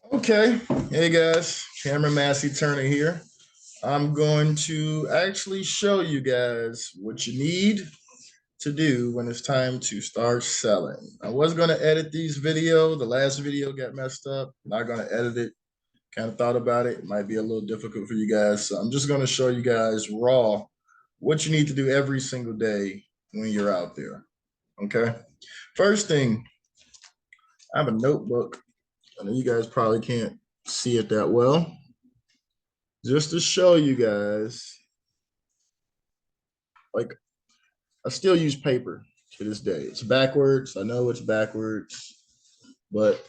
Okay, hey guys, Cameron Massey-Turner here. I'm going to actually show you guys what you need to do when it's time to start selling. I was going to edit these videos. The last video got messed up. Not going to edit it. Kind of thought about it. It might be a little difficult for you guys. So I'm just going to show you guys raw what you need to do every single day when you're out there. Okay. First thing, I have a notebook. I know you guys probably can't see it that well. Just to show you guys, like, I still use paper to this day. It's backwards. I know it's backwards, but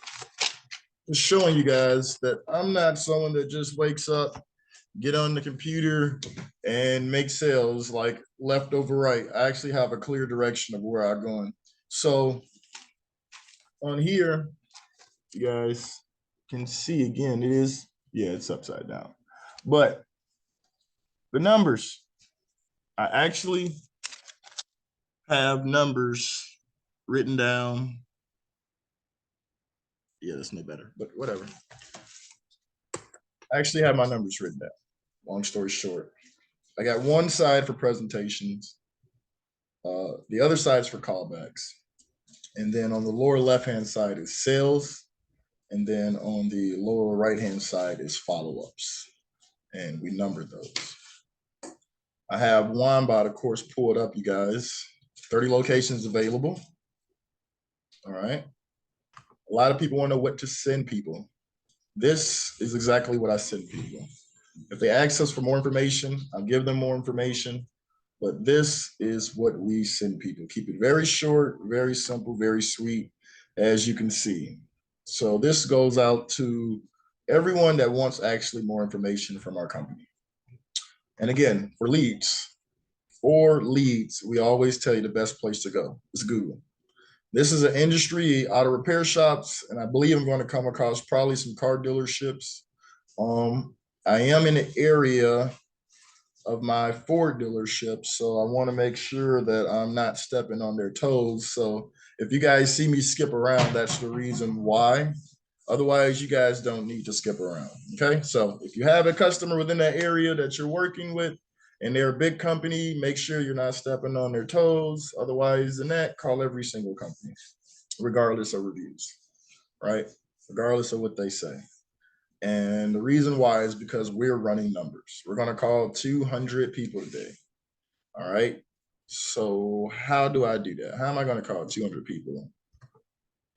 just showing you guys that I'm not someone that just wakes up, get on the computer, and make sales like left over right. I actually have a clear direction of where I'm going. So on here, you guys can see again, it is, yeah, it's upside down. But the numbers, I actually have numbers written down. Yeah, that's no better, but whatever. I actually have my numbers written down. Long story short, I got one side for presentations. The other side's for callbacks. And then on the lower left-hand side is sales. And then on the lower right-hand side is follow-ups. And we numbered those. I have Wambot, of course, pulled up, you guys. 30 locations available. All right. A lot of people want to know what to send people. This is exactly what I send people. If they ask us for more information, I'll give them more information. But this is what we send people. Keep it very short, very simple, very sweet, as you can see. So this goes out to everyone that wants actually more information from our company. And again, for leads, we always tell you the best place to go is Google. This is an industry, auto repair shops, and I believe I'm going to come across probably some car dealerships. I am in the area of my Ford dealership, so I want to make sure that I'm not stepping on their toes. So if you guys see me skip around, that's the reason why. Otherwise, you guys don't need to skip around. Okay, so if you have a customer within that area that you're working with and they're a big company, make sure you're not stepping on their toes. Otherwise than that, call every single company, regardless of reviews, right? Regardless of what they say. And the reason why is because we're running numbers. We're going to call 200 people today. All right. So how do I do that? How am I going to call 200 people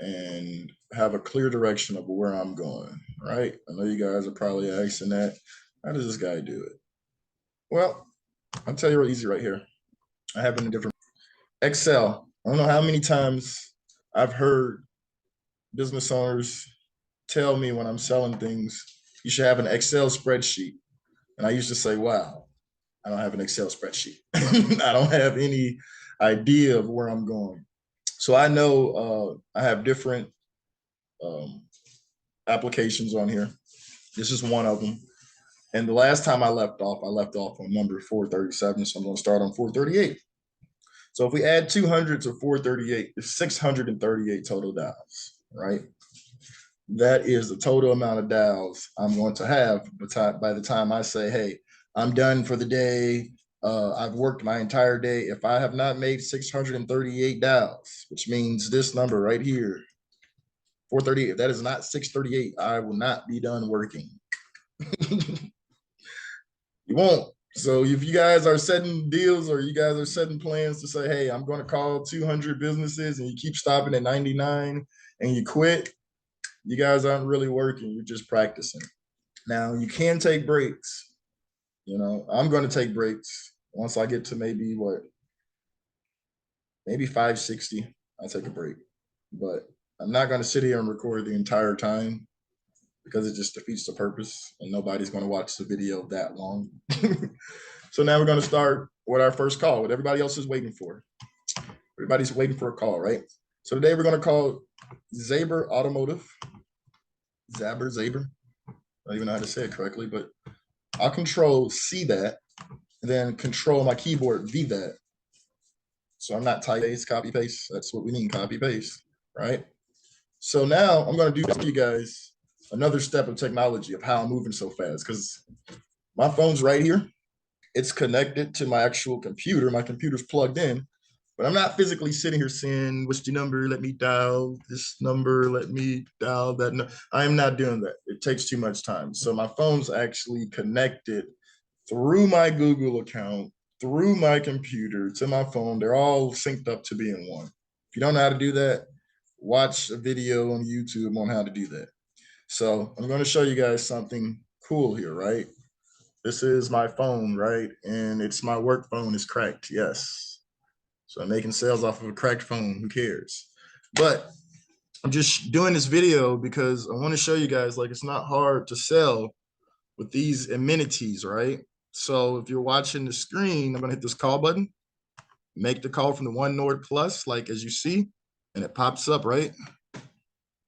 and have a clear direction of where I'm going? Right. I know you guys are probably asking that. How does this guy do it? Well, I'll tell you real easy right here. I have in a different Excel. I don't know how many times I've heard business owners tell me when I'm selling things, you should have an Excel spreadsheet. And I used to say, wow, I don't have an Excel spreadsheet. I don't have any idea of where I'm going. So I know I have different applications on here. This is one of them. And the last time I left off on number 437. So I'm going to start on 438. So if we add 200 to 438, it's 638 total dials, right? That is the total amount of dials I'm going to have by the time I say, hey, I'm done for the day. I've worked my entire day. If I have not made 638 dials, which means this number right here, 438, if that is not 638, I will not be done working. You won't. So if you guys are setting deals or you guys are setting plans to say, hey, I'm going to call 200 businesses and you keep stopping at 99 and you quit, you guys aren't really working. You're just practicing. Now, you can take breaks. You know, I'm going to take breaks once I get to maybe 560. I'll take a break. But I'm not going to sit here and record the entire time because it just defeats the purpose and nobody's going to watch the video that long. So now we're going to start with our first call, what everybody else is waiting for. Everybody's waiting for a call, right? So today we're going to call Zaber Automotive. Zaber. I don't even know how to say it correctly, but I'll control C that, and then control my keyboard V that. So I'm not type paste, copy paste. That's what we mean, copy paste, right? So now I'm going to do this for you guys another step of technology of how I'm moving so fast, because my phone's right here. It's connected to my actual computer. My computer's plugged in, but I'm not physically sitting here saying, what's the number? Let me dial this number. Let me dial that. No, I'm not doing that. It takes too much time. So my phone's actually connected through my Google account, through my computer to my phone. They're all synced up to being one. If you don't know how to do that, watch a video on YouTube on how to do that. So I'm going to show you guys something cool here, right? This is my phone, right? And it's my work phone is cracked, yes. So I'm making sales off of a cracked phone, who cares? But I'm just doing this video because I want to show you guys, like, it's not hard to sell with these amenities, right? So if you're watching the screen, I'm gonna hit this call button, make the call from the One Nord Plus, like as you see, and it pops up, right?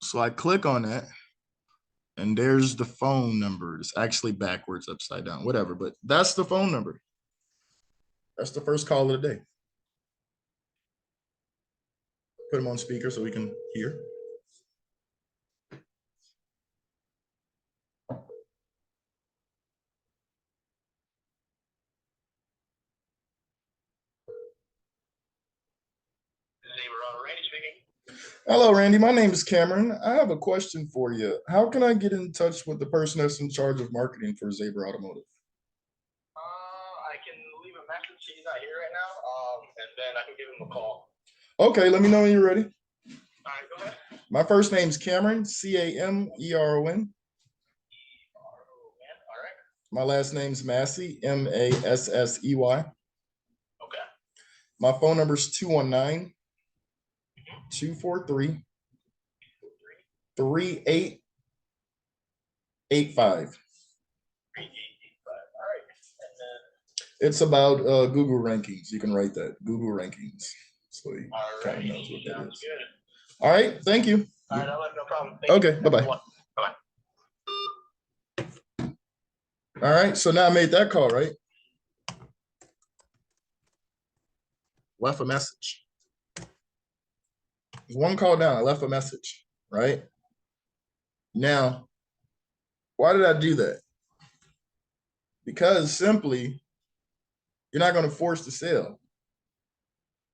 So I click on that, and there's the phone number. It's actually backwards, upside down, whatever, but that's the phone number. That's the first call of the day. Put them on speaker so we can hear. Hello, Randy. My name is Cameron. I have a question for you. How can I get in touch with the person that's in charge of marketing for Zebra Automotive? I can leave a message. He's not here right now. And then I can give him a call. Okay, let me know when you're ready. All right, go ahead. My first name's Cameron, Cameron. All right. My last name's Massey, Massey. Okay. My phone number is 219 243 3885. All right. And then It's about Google rankings. You can write that, Google rankings. So you kind of knows what that is. Good. All right, thank you. All right, no problem. Okay, bye-bye. Bye-bye. All right, so now I made that call, right? Left a message. There's one call down, I left a message, right? Now, why did I do that? Because simply, you're not going to force the sale,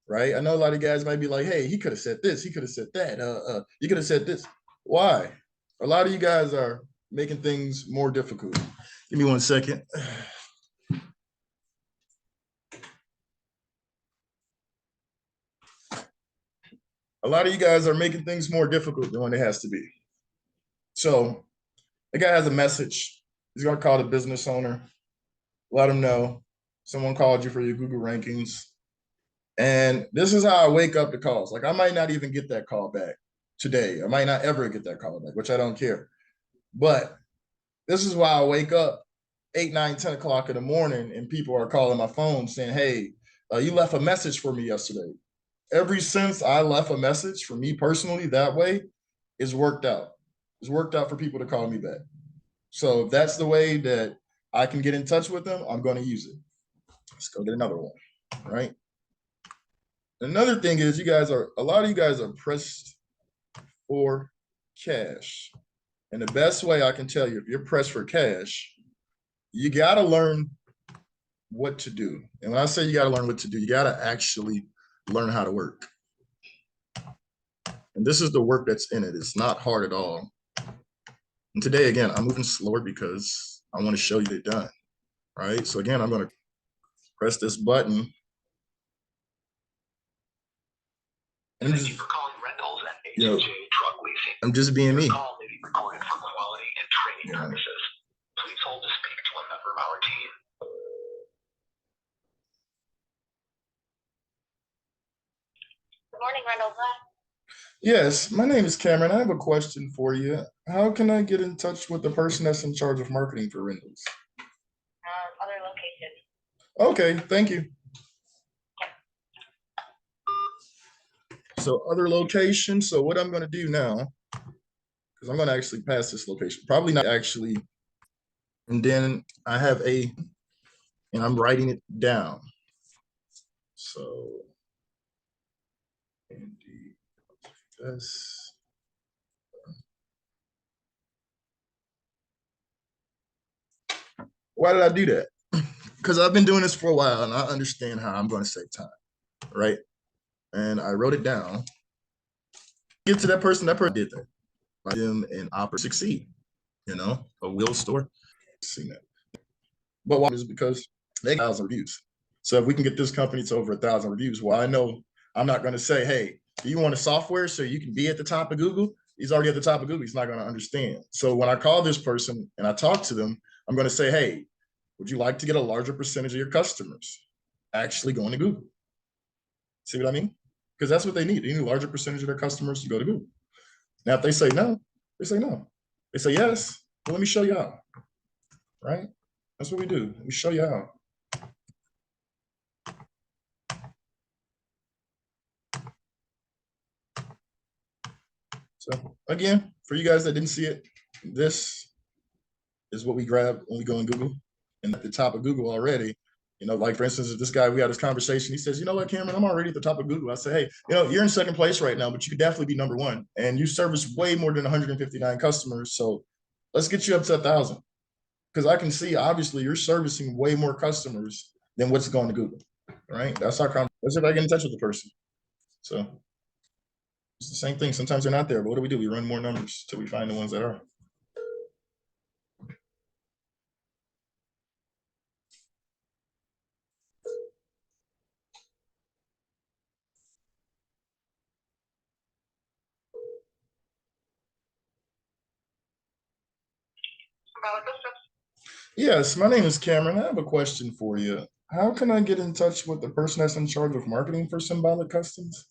right? I know a lot of guys might be like, hey, he could have said this, he could have said that, you could have said this. Why? A lot of you guys are making things more difficult. Give me 1 second. A lot of you guys are making things more difficult than when it has to be. So the guy has a message. He's going to call the business owner, let him know someone called you for your Google rankings. And this is how I wake up the calls. Like, I might not even get that call back today. I might not ever get that call back, which I don't care. But this is why I wake up 8, 9, 10 o'clock in the morning and people are calling my phone saying, hey, you left a message for me yesterday. Ever since I left a message for me personally that way, it's worked out. It's worked out for people to call me back. So if that's the way that I can get in touch with them, I'm going to use it. Let's go get another one, right? Another thing is a lot of you guys are pressed for cash. And the best way I can tell you, if you're pressed for cash, you got to learn what to do. And when I say you got to learn what to do, you got to actually learn how to work. And this is the work that's in it. It's not hard at all. And today, again, I'm moving slower because I want to show you it done, right? So again, I'm going to press this button. And Thank you for calling rentals at HJ Truck Leasing. I'm just being me. Your call may be recorded for quality and training purposes. Please hold to speak to a member of our team. Good morning, Reynolds. Yes, my name is Cameron. I have a question for you. How can I get in touch with the person that's in charge of marketing for rentals? Other location. Okay, thank you. So other location. So what I'm going to do now, because I'm going to actually pass this location, probably not actually. And then I have and I'm writing it down. So, this. Why did I do that? Because I've been doing this for a while and I understand how I'm going to save time, right? And I wrote it down. Give to that person did that. By them and succeed, a wheel store. Seen that. But why is because they got 1,000 reviews. So if we can get this company to over 1,000 reviews, well, I know I'm not going to say, hey, do you want a software so you can be at the top of Google? He's already at the top of Google. He's not going to understand. So when I call this person and I talk to them, I'm going to say, hey, would you like to get a larger percentage of your customers actually going to Google? See what I mean? Because that's what they need. They need a larger percentage of their customers to go to Google. Now, if they say no, they say no. They say yes. Well, let me show you how. Right? That's what we do. We show you how. So again, for you guys that didn't see it, this is what we grab when we go in Google. And at the top of Google already, like for instance, if this guy, we had this conversation, he says, you know what, Cameron, I'm already at the top of Google. I say, hey, you're in second place right now, but you could definitely be number one. And you service way more than 159 customers. So let's get you up to 1,000. Because I can see, obviously, you're servicing way more customers than what's going to Google, right? That's our conversation. That's if I get in touch with the person. So it's the same thing. Sometimes they're not there, but what do? We run more numbers till we find the ones that are. Yes, my name is Cameron. I have a question for you. How can I get in touch with the person that's in charge of marketing for Symbolic Customs?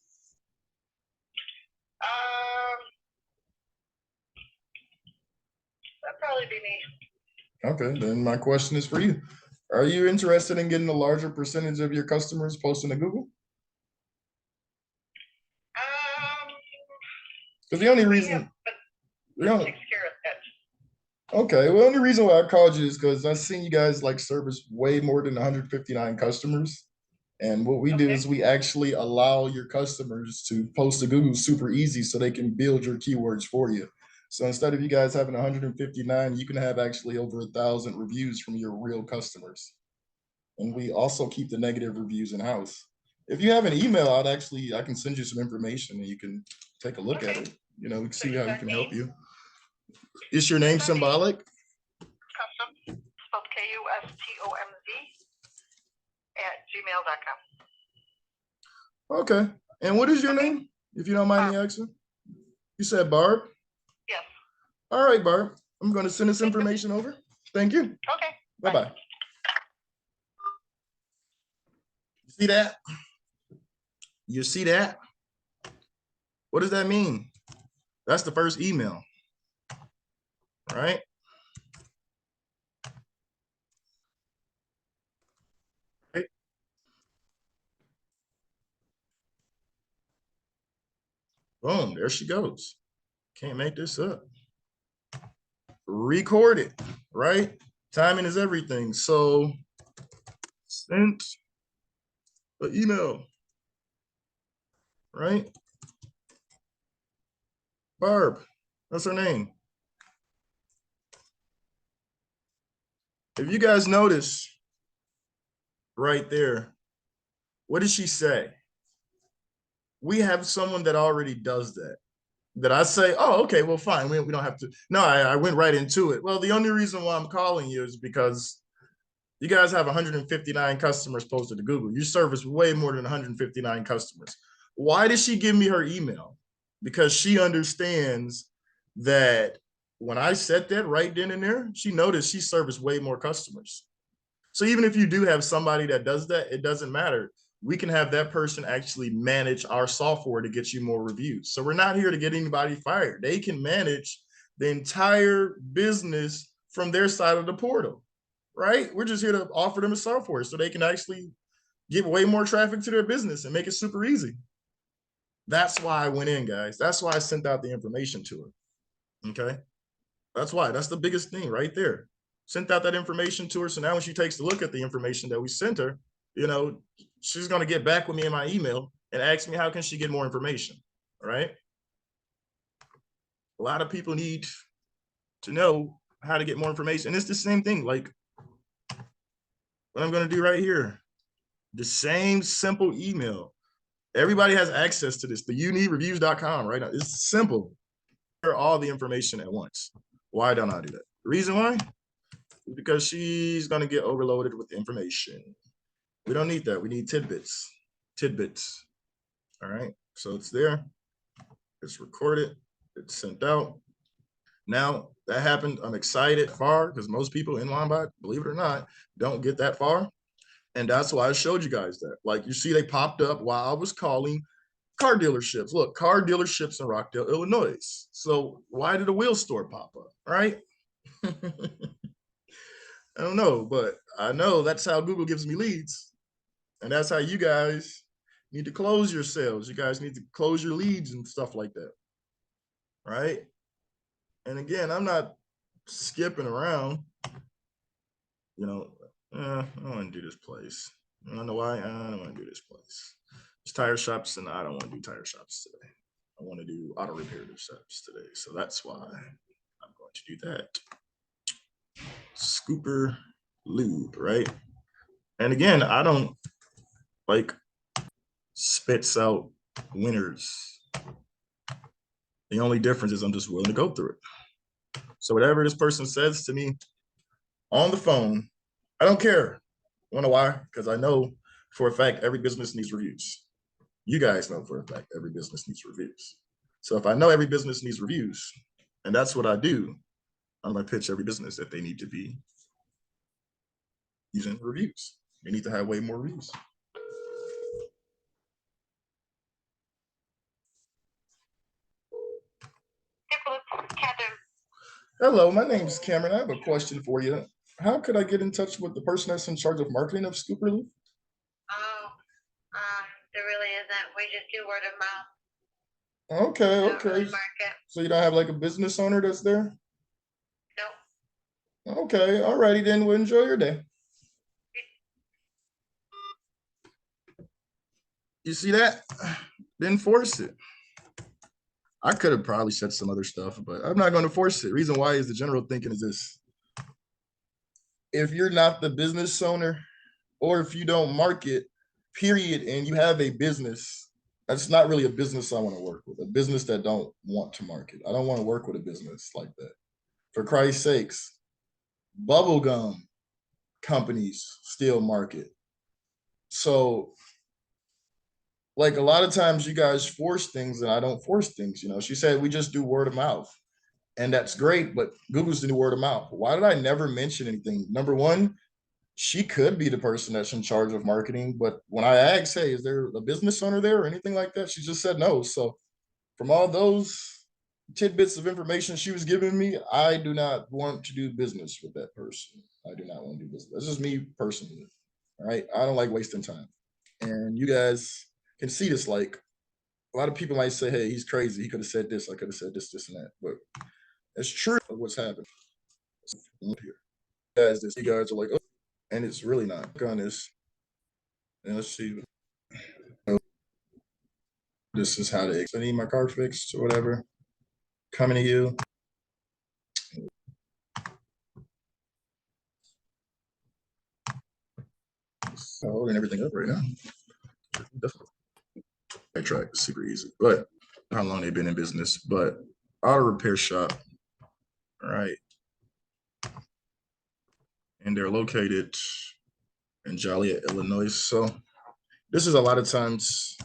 That'd probably be me. Okay, then my question is for you. Are you interested in getting a larger percentage of your customers posting to Google? Because the only reason, okay, well, the only reason why I called you is because I've seen you guys like service way more than 159 customers. And what we do is we actually allow your customers to post to Google super easy so they can build your keywords for you. So instead of you guys having 159, you can have actually over 1,000 reviews from your real customers. And we also keep the negative reviews in-house. If you have an email, I can send you some information and you can take a look at it. We can see how we can help you. Is your name Symbolic? Custom, spelled Kustomz @gmail.com. Okay. And what is your name, if you don't mind me asking? You said Barb? Yes. All right, Barb. I'm going to send this information over. Thank you. Okay. Bye-bye. You see that? You see that? What does that mean? That's the first email, right? Boom, there she goes. Can't make this up. Record it, right? Timing is everything. So sent an email, right? Barb, that's her name. If you guys notice right there, what did she say? We have someone that already does that. That I say, oh, okay, well, fine. We don't have to. No, I went right into it. Well, the only reason why I'm calling you is because you guys have 159 customers posted to Google. You service way more than 159 customers. Why did she give me her email? Because she understands that when I said that right then and there, she noticed she serviced way more customers. So even if you do have somebody that does that, it doesn't matter. We can have that person actually manage our software to get you more reviews. So we're not here to get anybody fired. They can manage the entire business from their side of the portal, right? We're just here to offer them a software so they can actually get way more traffic to their business and make it super easy. That's why I went in, guys. That's why I sent out the information to her, okay? That's why. That's the biggest thing right there. Sent out that information to her. So now when she takes a look at the information that we sent her, she's going to get back with me in my email and ask me how can she get more information, right? A lot of people need to know how to get more information. And it's the same thing. Like what I'm going to do right here. The same simple email. Everybody has access to this. The youneedreviews.com right now. It's simple. All the information at once. Why don't I do that? The reason why is because she's going to get overloaded with information. We don't need that. We need tidbits. Tidbits. All right. So it's there. It's recorded. It's sent out. Now that happened. I'm excited far because most people in Lombard, believe it or not, don't get that far. And that's why I showed you guys that. Like you see, they popped up while I was calling car dealerships. Look, car dealerships in Rockdale, Illinois. So why did a wheel store pop up, right? I don't know, but I know that's how Google gives me leads. And that's how you guys need to close your sales. You guys need to close your leads and stuff like that, right? And again, I'm not skipping around. You know, I don't want to do this place. I don't know why. I don't want to do this place. It's tire shops, and I don't want to do tire shops today. I want to do auto reparative shops today. So that's why I'm going to do that. Scooper Lube, right? And again, I don't like spits out winners. The only difference is I'm just willing to go through it. So whatever this person says to me on the phone, I don't care. You wanna know why? Because I know for a fact every business needs reviews. You guys know for a fact every business needs reviews. So if I know every business needs reviews, and that's what I do, I'm gonna pitch every business that they need to be using reviews. They need to have way more reviews. Catherine. Hello, my name is Cameron. I have a question for you. How could I get in touch with the person that's in charge of marketing of Scooper Loop? Oh, there really isn't. We just do word of mouth. Okay, Don't okay. really market. So you don't have like a business owner that's there? Nope. Okay, alrighty then. Well, enjoy your day. You see that? Didn't force it. I could have probably said some other stuff, but I'm not going to force it. Reason why is the general thinking is this. If you're not the business owner, or if you don't market, period, and you have a business, that's not really a business I want to work with. A business that don't want to market. I don't want to work with a business like that. For Christ's sakes, bubblegum companies still market. So like a lot of times you guys force things and I don't force things. You know, she said we just do word of mouth. And that's great, but Google's the new word of mouth. Why did I never mention anything? Number one, she could be the person that's in charge of marketing, but when I asked, hey, is there a business owner there or anything like that? She just said no. So from all those tidbits of information she was giving me, I do not want to do business with that person. I do not want to do business. This is me personally. All right. I don't like wasting time. And you guys can see this, like a lot of people might say, hey, he's crazy. He could have said this. I could have said this, and that. But it's true of what's happened here. Guys, this you guys are like, oh, and it's really not on this. And let's see. This is how to I need my car fixed or whatever. Coming to you. Holding everything up right now. Definitely. I try super easy, but how long they've been in business, but auto repair shop. All right. And they're located in Joliet, Illinois. So this is a lot of times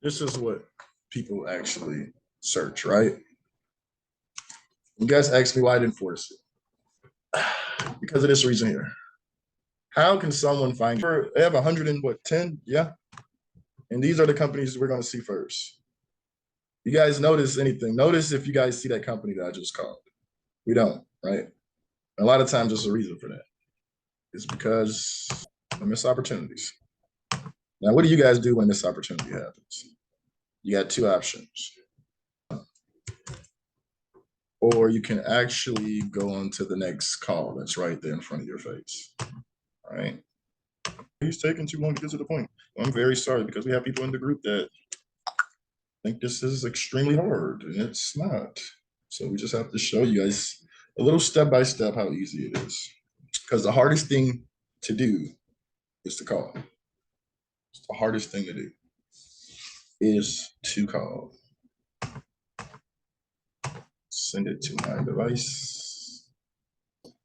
this is what people actually search, right? You guys asked me why I didn't force it. Because of this reason here. How can someone find they have 110? Yeah. And these are the companies we're going to see first. You guys notice anything? Notice if you guys see that company that I just called. We don't, right? A lot of times there's a reason for that. It's because I miss opportunities. Now, what do you guys do when this opportunity happens? You got two options. Or you can actually go on to the next call that's right there in front of your face. All right. He's taking too long to get to the point. Well, I'm very sorry because we have people in the group that think this is extremely hard, and it's not. So we just have to show you guys a little step by step how easy it is. Because the hardest thing to do is to call. It's the hardest thing to do is to call. Send it to my device.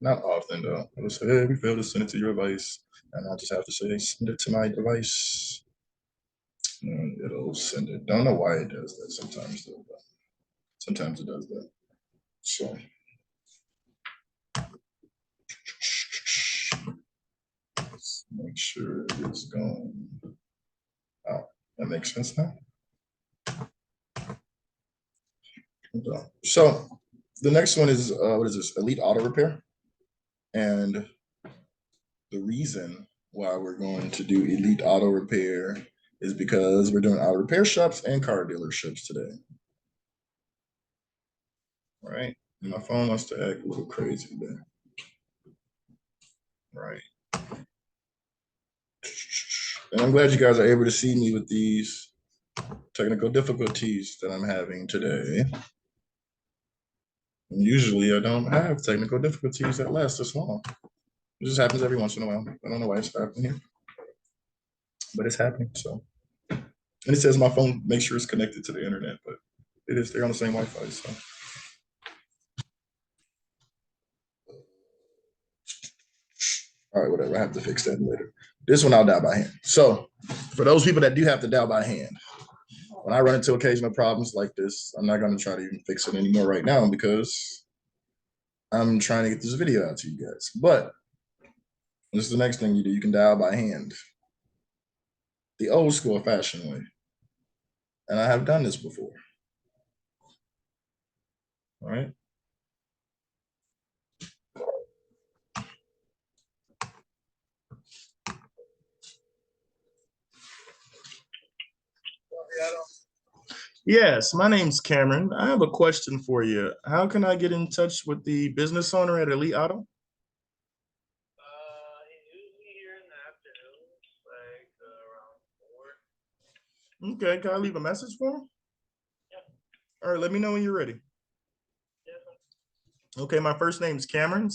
Not often though. It'll say, hey, we failed to send it to your device. And I just have to say, send it to my device. And it'll send it. Don't know why it does that sometimes though, but sometimes it does that. So let's make sure it is going out. That makes sense now. So the next one is what is this? Elite Auto Repair. And the reason why we're going to do Elite Auto Repair is because we're doing auto repair shops and car dealerships today. All right. And my phone wants to act a little crazy today. Right. And I'm glad you guys are able to see me with these technical difficulties that I'm having today. And usually I don't have technical difficulties that last this long. It just happens every once in a while. I don't know why it's happening here, but it's happening. So, and it says my phone, make sure it's connected to the internet, but it is, they're on the same Wi-Fi. So, all right, whatever. I have to fix that later. This one I'll dial by hand. So, for those people that do have to dial by hand, when I run into occasional problems like this, I'm not going to try to even fix it anymore right now because I'm trying to get this video out to you guys. But this is the next thing you do. You can dial by hand, the old school fashioned way. And I have done this before. All right. Yes, my name's Cameron. I have a question for you. How can I get in touch with the business owner at Elite Auto? He's usually here in the afternoons, like around 4. Okay, can I leave a message for him? Yeah. All right, let me know when you're ready. Yes. Okay, my first name's Cameron,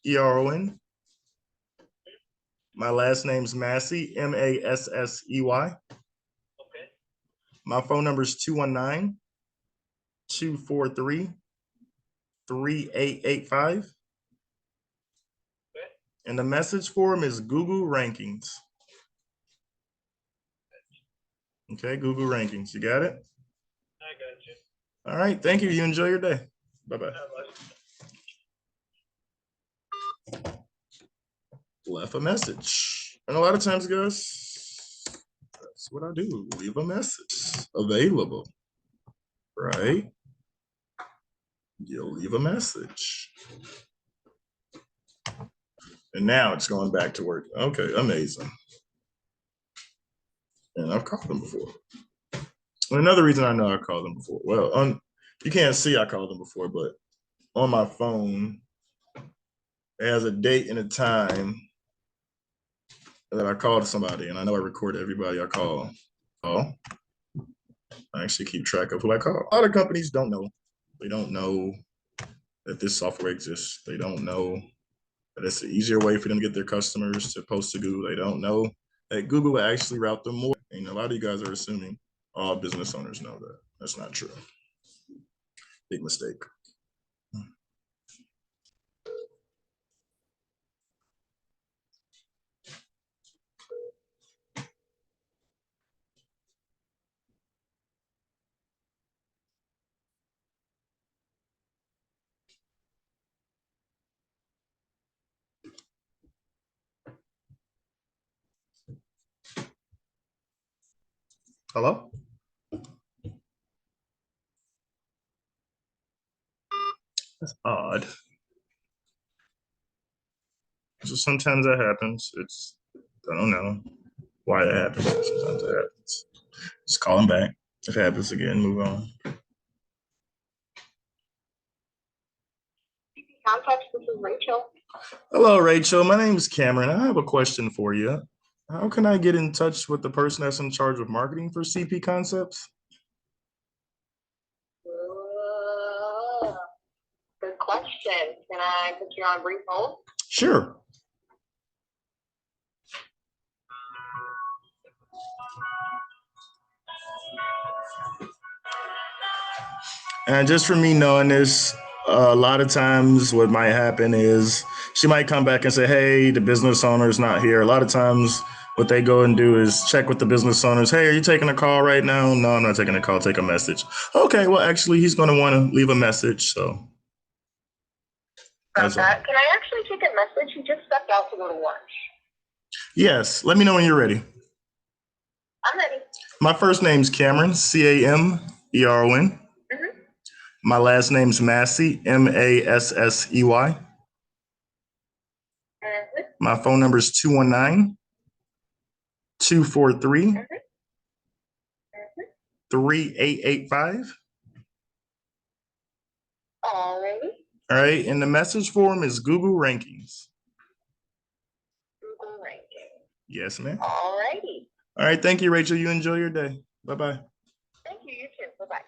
Cameron. My last name's Massey, Massey. Okay. My phone number is 219-243-3885. Okay. And the message for him is Google rankings. Okay, Google rankings. You got it? I got you. All right, thank you. You enjoy your day. Bye-bye. Left a message. And a lot of times, guys, that's what I do. Leave a message. Available. Right? You'll leave a message. And now it's going back to work. Okay, amazing. And I've called them before. And another reason I know I called them before. Well, you can't see I called them before, but on my phone, it has a date and a time that I called somebody, and I know I recorded everybody I call. I actually keep track of who I call. A lot of companies don't know. They don't know that this software exists. They don't know that it's an easier way for them to get their customers to post to Google. They don't know that Google will actually route them more. And a lot of you guys are assuming all business owners know that. That's not true. Big mistake. Hello? That's odd. So sometimes that happens. I don't know why that happens. Sometimes that happens. Just call them back. If it happens again, move on. Contact, this is Rachel. Hello, Rachel. My name is Cameron. I have a question for you. How can I get in touch with the person that's in charge of marketing for CP Concepts? question. Can I put you on brief hold? Sure. And just for me knowing this, a lot of times what might happen is she might come back and say, hey, the business owner is not here. A lot of times what they go and do is check with the business owners. Hey, are you taking a call right now? No, I'm not taking a call. Take a message. Okay, well, actually, he's going to want to leave a message. So that's all. Can I actually take a message? He just stepped out to go to lunch. Yes. Let me know when you're ready. I'm ready. My first name's Cameron, Cameron. Mm-hmm. My last name's Massey, Massey. Mm-hmm. My phone number is 219-243-3885. Alrighty. All right. And the message form is Google rankings. Google ranking. Yes, ma'am. Alrighty. All right. Thank you, Rachel. You enjoy your day. Bye-bye. Thank you. You too. Bye-bye.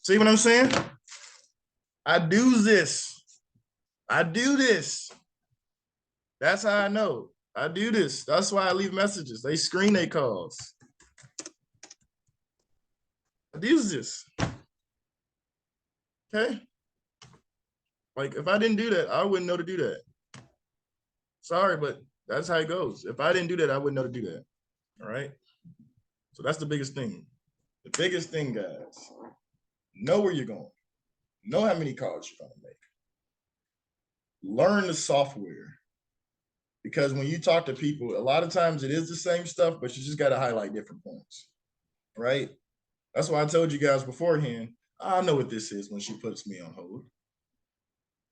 See what I'm saying? I do this. That's how I know. I do this. That's why I leave messages. They screen their calls. I do this. Okay? Like, if I didn't do that, I wouldn't know to do that. Sorry, but that's how it goes. If I didn't do that, I wouldn't know to do that. All right? So that's the biggest thing. The biggest thing, guys, know where you're going. Know how many calls you're going to make. Learn the software. Because when you talk to people, a lot of times it is the same stuff, but you just got to highlight different points. Right? That's why I told you guys beforehand, I know what this is when she puts me on hold.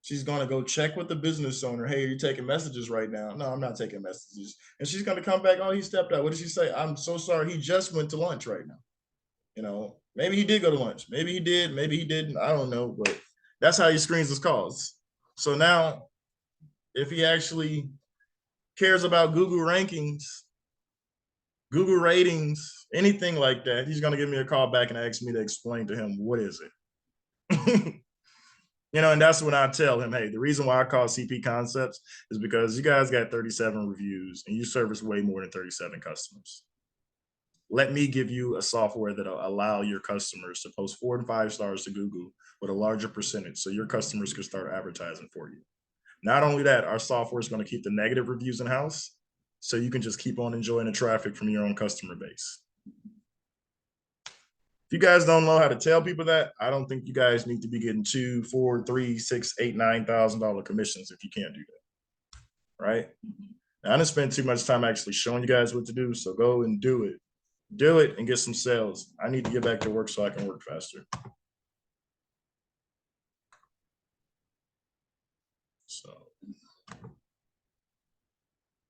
She's going to go check with the business owner. Hey, are you taking messages right now? No, I'm not taking messages. And she's going to come back. Oh, he stepped out. What did she say? I'm so sorry. He just went to lunch right now. You know, maybe he did go to lunch. Maybe he did. Maybe he didn't. I don't know. But that's how he screens his calls. So now, if he actually cares about Google rankings, Google ratings, anything like that, he's going to give me a call back and ask me to explain to him, what is it? You know, and that's when I tell him, hey, the reason why I call CP Concepts is because you guys got 37 reviews and you service way more than 37 customers. Let me give you a software that'll allow your customers to post 4 and 5 stars to Google with a larger percentage so your customers can start advertising for you. Not only that, our software is going to keep the negative reviews in-house so you can just keep on enjoying the traffic from your own customer base. If you guys don't know how to tell people that, I don't think you guys need to be getting $2,000, $4,000, $3,000, $6,000, $8,000, $9,000 commissions if you can't do that, right? Now, I didn't spend too much time actually showing you guys what to do, so go and do it. Do it and get some sales. I need to get back to work so I can work faster. So